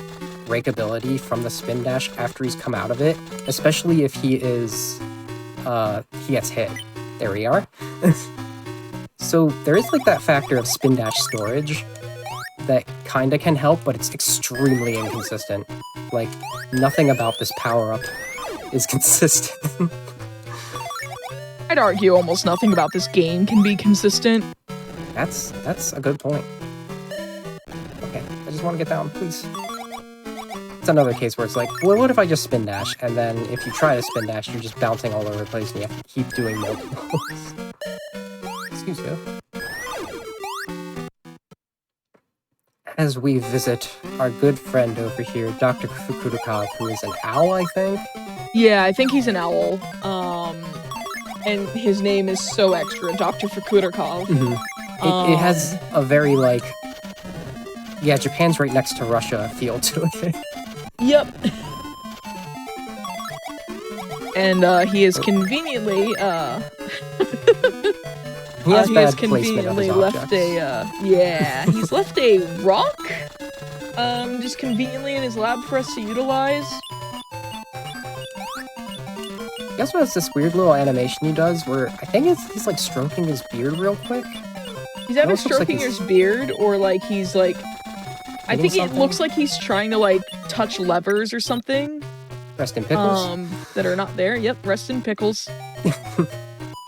rake ability from the spin dash after he's come out of it, especially if he is, he gets hit. There we are. So there is, like, that factor of spin dash storage that kinda can help, but it's extremely inconsistent. Like, nothing about this power-up is consistent. I'd argue almost nothing about this game can be consistent. That's a good point. Okay, I just want to get down, please. It's another case where it's like, well, what if I just spin dash? And then if you try to spin dash, you're just bouncing all over the place and you have to keep doing multiples. Excuse you. As we visit our good friend over here, Dr. Fukuruka, who is an owl, I think? Yeah, I think he's an owl. And his name is so extra, Dr. Fukuruka. Mm-hmm. It has a very, like, yeah, Japan's right next to Russia feel to it. Yep. And he is conveniently he has bad placement of his left he's left a rock just conveniently in his lab for us to utilize. He also has this weird little animation he does where I think he's like stroking his beard real quick. He's either stroking his beard or like he's like I think it looks like he's trying to like touch levers or something. Rest in pickles. That are not there. Yep, rest in pickles.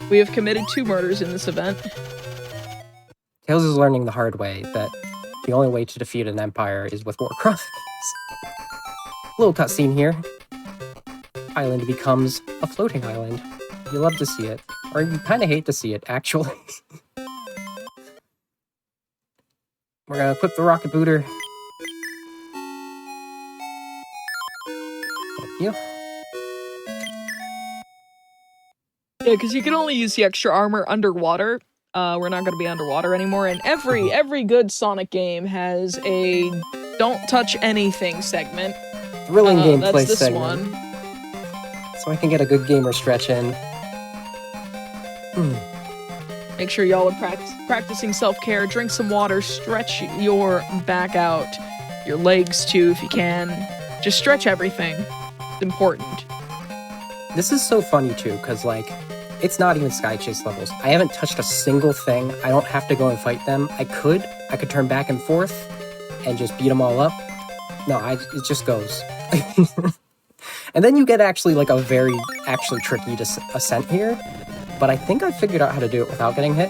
We have committed 2 murders in this event. Tails is learning the hard way that the only way to defeat an empire is with war crimes. Little cutscene here. Island becomes a floating island. You love to see it. Or you kind of hate to see it, actually. We're gonna equip the rocket booter. Thank you. Yeah, because you can only use the extra armor underwater. We're not going to be underwater anymore, and every good Sonic game has a don't touch anything segment. Thrilling gameplay that's this segment. One. So I can get a good gamer stretch in. Make sure y'all are practicing self-care, drink some water, stretch your back out, your legs too if you can. Just stretch everything. It's important. This is so funny too, because like, it's not even Sky Chase levels. I haven't touched a single thing. I don't have to go and fight them. I could turn back and forth and just beat them all up. No, it just goes. And then you get actually like a very tricky ascent here. But I think I figured out how to do it without getting hit.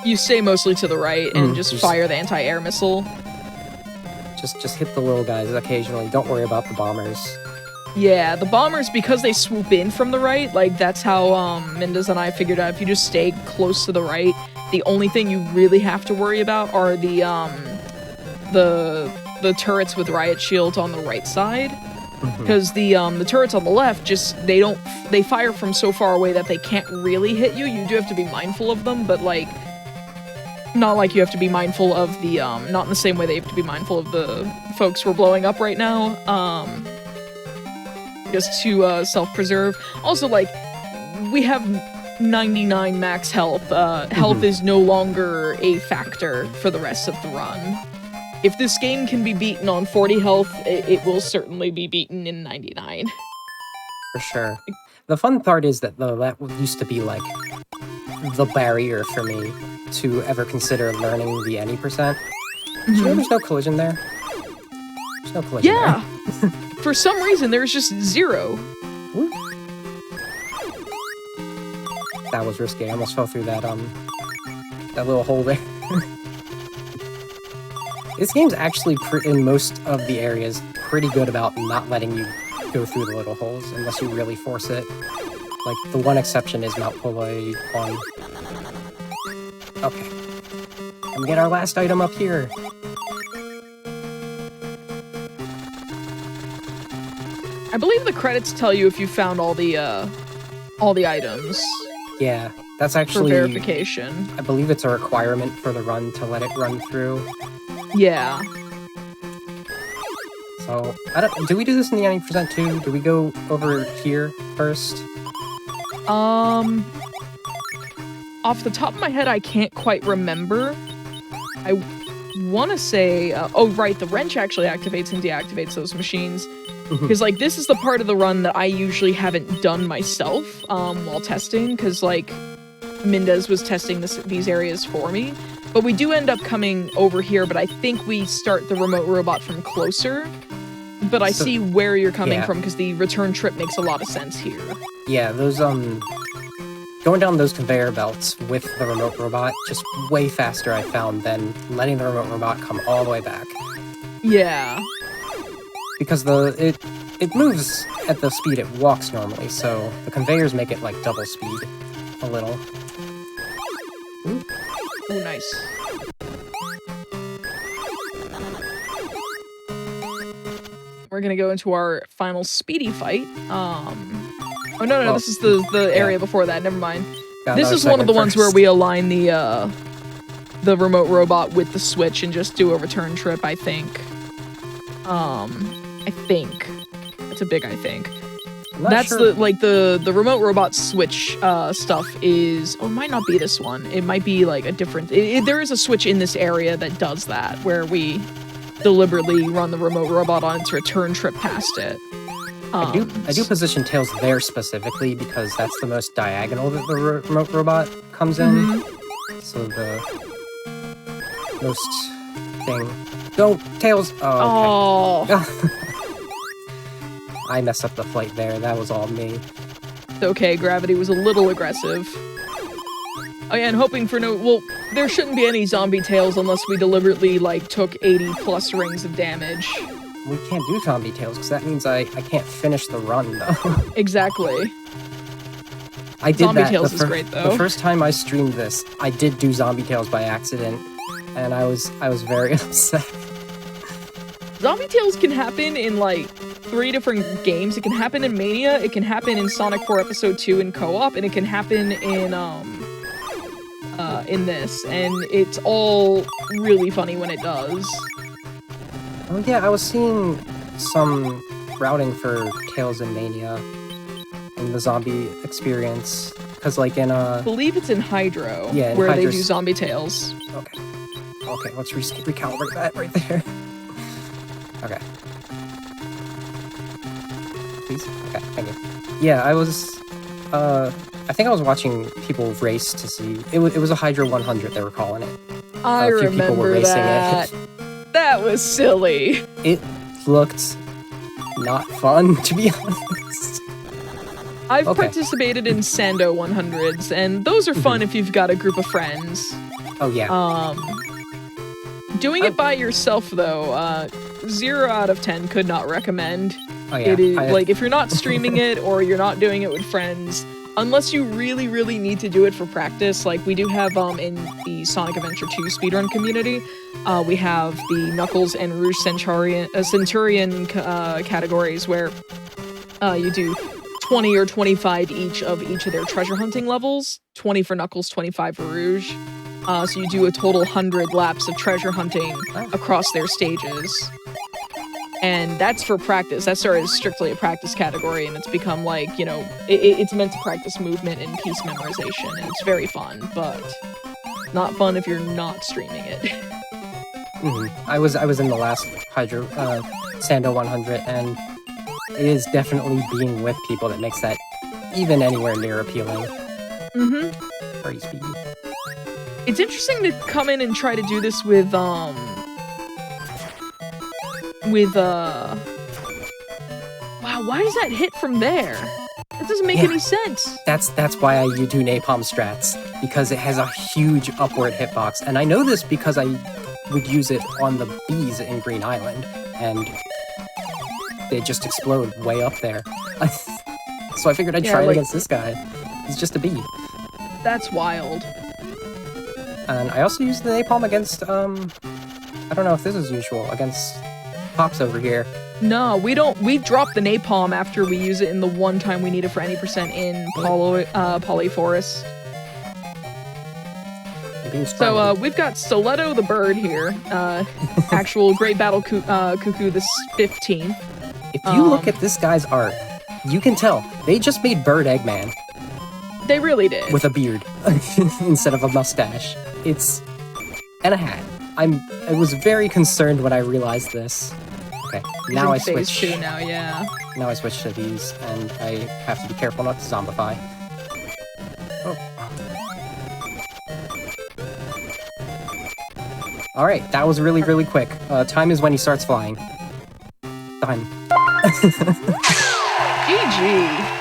You stay mostly to the right and just fire the anti-air missile. Just hit the little guys occasionally. Don't worry about the bombers. Yeah, the bombers, because they swoop in from the right, like, that's how, Mendes and I figured out if you just stay close to the right, the only thing you really have to worry about are the turrets with riot shields on the right side. Because the turrets on the left they fire from so far away that they can't really hit you. You do have to be mindful of them, but, like, not like you have to be mindful of the, not in the same way they have to be mindful of the folks we're blowing up right now, just to self-preserve. Also, like, we have 99 max health. Health is no longer a factor for the rest of the run. If this game can be beaten on 40 health, it will certainly be beaten in 99. For sure. The fun part is that that used to be, like, the barrier for me to ever consider learning the any percent. Did you know there's no collision there? There's no collision there. For some reason, there's just 0. Ooh. That was risky. I almost fell through that little hole there. This game's actually, in most of the areas, pretty good about not letting you go through the little holes unless you really force it. Like, the one exception is Mount Poloi 1. Okay. And we get our last item up here. I believe the credits tell you if you found all the items. Yeah, that's actually... For verification. I believe it's a requirement for the run to let it run through. Yeah. So, do we do this in the 90% too? Do we go over here first? Off the top of my head, I can't quite remember. I want to say, oh right, the wrench actually activates and deactivates those machines. Because, like, this is the part of the run that I usually haven't done myself, while testing, because, like, Mendez was testing these areas for me. But we do end up coming over here, but I think we start the remote robot from closer. But I see where you're coming from, because the return trip makes a lot of sense here. Yeah, those, going down those conveyor belts with the remote robot, just way faster, I found, than letting the remote robot come all the way back. Yeah. Because it moves at the speed it walks normally, so the conveyors make it, like, double speed. A little. Ooh, nice. We're gonna go into our final speedy fight. Oh no, this is the area before that. Never mind. This is one of the ones where we align the remote robot with the switch and just do a return trip. I think. I think that's a big I think. That's sure. the remote robot switch stuff is. Oh, it might not be this one. It might be like a different. There is a switch in this area that does that, where we deliberately run the remote robot on its return trip past it. I do position Tails there specifically because that's the most diagonal that the remote robot comes in. So the most thing. Go, Tails! Oh, okay. I messed up the flight there. That was all me. It's okay, gravity was a little aggressive. Oh yeah, and hoping for no... Well, there shouldn't be any zombie tails unless we deliberately, like, took 80 plus rings of damage. We can't do zombie tails, because that means I can't finish the run, though. Exactly. I did zombie that. tails is great, though. The first time I streamed this, I did do zombie tails by accident, and I was very upset. Zombie tails can happen in, like, 3 different games. It can happen in Mania, it can happen in Sonic 4 Episode 2 in co-op, and it can happen in this, and it's all really funny when it does. Oh yeah, I was seeing some routing for Tails in Mania in the zombie experience, because like in I believe it's in Hydro, where they do zombie tails. Okay, let's recalibrate that right there. Okay. Please? Okay, thank you. Yeah, I was, I think I was watching people race to see, it was a Hydro 100 they were calling it. I remember people were racing that. That was silly. It looked not fun, to be honest. I've participated in Sando 100s, and those are fun if you've got a group of friends. Oh, yeah. Doing it by yourself, though, 0 out of 10 could not recommend. Oh, yeah. It is, like, if you're not streaming it or you're not doing it with friends, unless you really, really need to do it for practice, like we do have in the Sonic Adventure 2 speedrun community, we have the Knuckles and Rouge Centurion categories where you do 20 or 25 each of their treasure hunting levels, 20 for Knuckles, 25 for Rouge. So you do a total 100 laps of treasure hunting across their stages. And that's for practice. That started as strictly a practice category, and it's become like, you know, it's meant to practice movement and piece memorization, and it's very fun, but not fun if you're not streaming it. I was in the last Hydro Sando 100, and it is definitely being with people that makes that even anywhere near appealing. Very speedy. It's interesting to come in and try to do this with wow, why does that hit from there? That doesn't make any sense. That's why I do napalm strats, because it has a huge upward hitbox, and I know this because I would use it on the bees in Green Island, and they just explode way up there. So I figured I'd try it against this guy. He's just a bee. That's wild. And I also used the napalm against, I don't know if this is usual, against Pops over here. No, we don't. We drop the napalm after we use it in the one time we need it for any % in Poly Forest. being So stranded. we've got Stiletto the bird here. Actual Great Battle Cuckoo this 15. If you look at this guy's art, you can tell they just made Bird Eggman They really did. with a beard instead of a mustache. And a hat. I was very concerned when I realized this. Okay, now I Phase switch. 2 now, yeah. Now I switch to these, and I have to be careful not to zombify. Oh. Alright, that was really, really quick. Time is when he starts flying. Done. GG.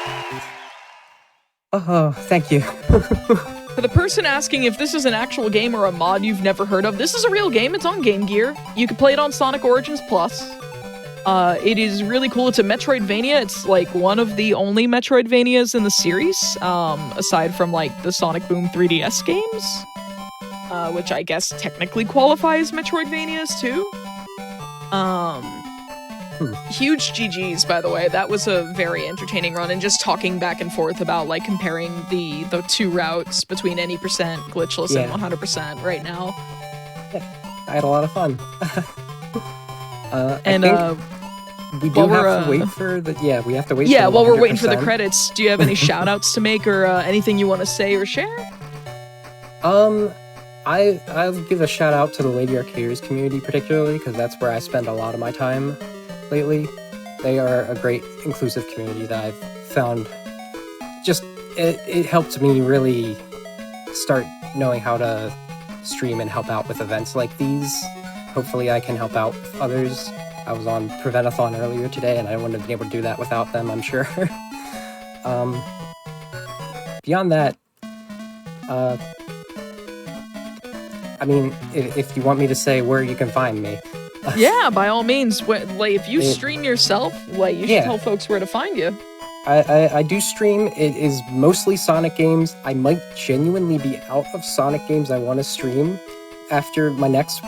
Oh, thank you. For the person asking if this is an actual game or a mod you've never heard of, this is a real game. It's on Game Gear. You can play it on Sonic Origins Plus. It is really cool. It's a Metroidvania. It's like one of the only Metroidvanias in the series, aside from like the Sonic Boom 3DS games, which I guess technically qualify as Metroidvanias too. Huge GGs, by the way. That was a very entertaining run, and just talking back and forth about like comparing the two routes between any percent glitchless and 100% right now. I had a lot of fun. And I think we do have to wait for the we have to wait. Yeah, for while we're waiting for the 100%. credits, do you have any shout outs to make or anything you want to say or share? I'll give a shout out to the Lady Arcaders community particularly, because that's where I spend a lot of my time lately. They are a great inclusive community that I've found. Just it helped me really start knowing how to stream and help out with events like these. Hopefully I can help out others. I was on Preventathon earlier today, and I wouldn't have been able to do that without them, I'm sure. Beyond that, I mean, if you want me to say where you can find me. Yeah, by all means. Like, if you stream yourself, like, you should tell folks where to find you. I do stream. It is mostly Sonic games. I might genuinely be out of Sonic games I want to stream after my next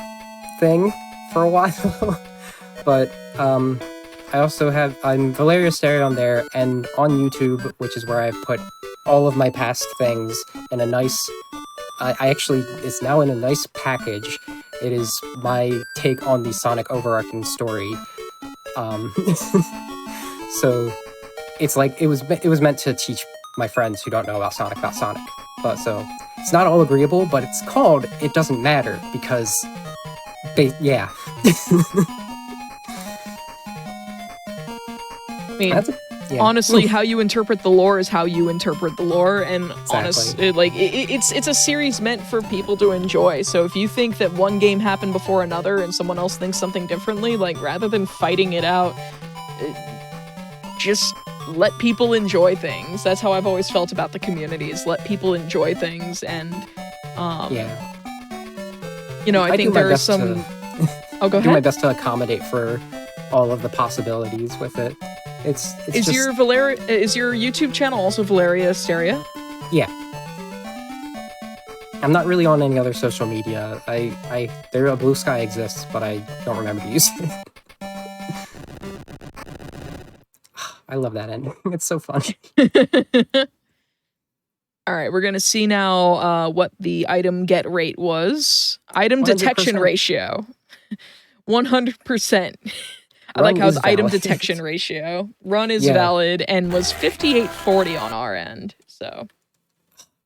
thing for a while. But I also I'm valeriaasteria on there, and on YouTube, which is where I've put all of my past things in a nice... it's now in a nice package. It is my take on the Sonic overarching story. So it's like it was meant to teach my friends who don't know about Sonic. But so it's not all agreeable, but it's called It Doesn't Matter because I mean, honestly, how you interpret the lore is how you interpret the lore, and honestly, it's a series meant for people to enjoy. So if you think that one game happened before another and someone else thinks something differently, like, rather than fighting it out, just let people enjoy things. That's how I've always felt about the community, is let people enjoy things. And you know, I think there are some go ahead. I do my best to accommodate for all of the possibilities with it. Is your YouTube channel also valeriaasteria? Yeah. I'm not really on any other social media. There a Blue Sky exists, but I don't remember to use it. I love that ending. It's so fun. All right, we're gonna see now what the item get rate was. Item 100%. Detection ratio, 100%. I like how the item detection ratio. Run is valid and was 5840 on our end. So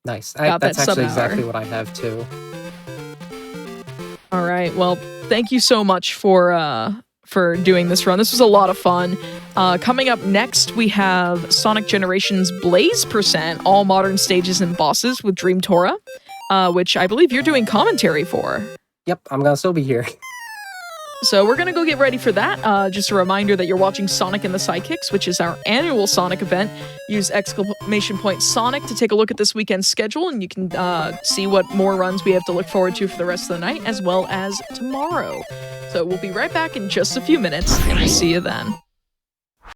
nice. That's actually exactly what I have too. All right. Well, thank you so much for doing this run. This was a lot of fun. Coming up next, we have Sonic Generations Blaze %, all modern stages and bosses with Dream Tora, which I believe you're doing commentary for. Yep, I'm gonna still be here. So we're gonna go get ready for that. Just a reminder that you're watching Sonic and the Sidekicks, which is our annual Sonic event. Use !Sonic to take a look at this weekend's schedule, and you can see what more runs we have to look forward to for the rest of the night, as well as tomorrow. So we'll be right back in just a few minutes, and we'll see you then.